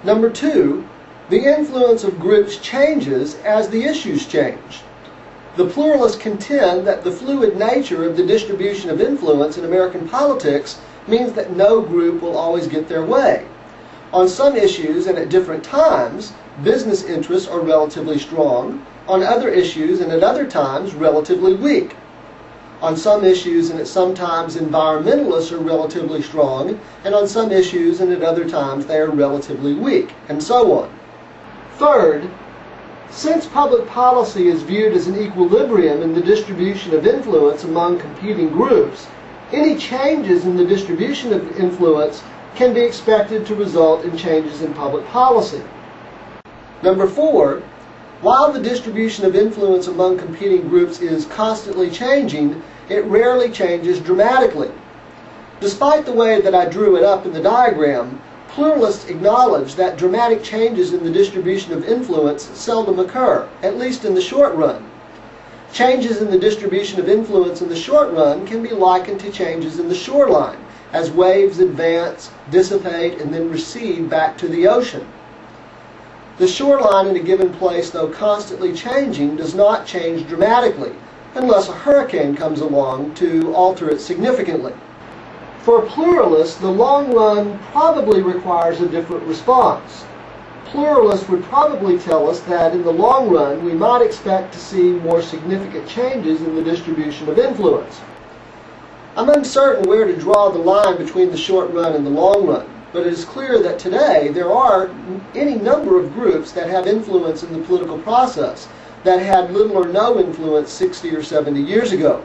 Number 2, the influence of groups changes as the issues change. The pluralists contend that the fluid nature of the distribution of influence in American politics means that no group will always get their way. On some issues and at different times, business interests are relatively strong. On other issues and at other times, relatively weak. On some issues and at some times, environmentalists are relatively strong, and on some issues and at other times they are relatively weak, and so on. Third, since public policy is viewed as an equilibrium in the distribution of influence among competing groups, any changes in the distribution of influence can be expected to result in changes in public policy. Number 4, while the distribution of influence among competing groups is constantly changing, it rarely changes dramatically. Despite the way that I drew it up in the diagram, pluralists acknowledge that dramatic changes in the distribution of influence seldom occur, at least in the short run. Changes in the distribution of influence in the short run can be likened to changes in the shoreline, as waves advance, dissipate, and then recede back to the ocean. The shoreline in a given place, though constantly changing, does not change dramatically, unless a hurricane comes along to alter it significantly. For pluralists, the long run probably requires a different response. Pluralists would probably tell us that in the long run we might expect to see more significant changes in the distribution of influence. I'm uncertain where to draw the line between the short run and the long run, but it is clear that today there are any number of groups that have influence in the political process that had little or no influence 60 or 70 years ago.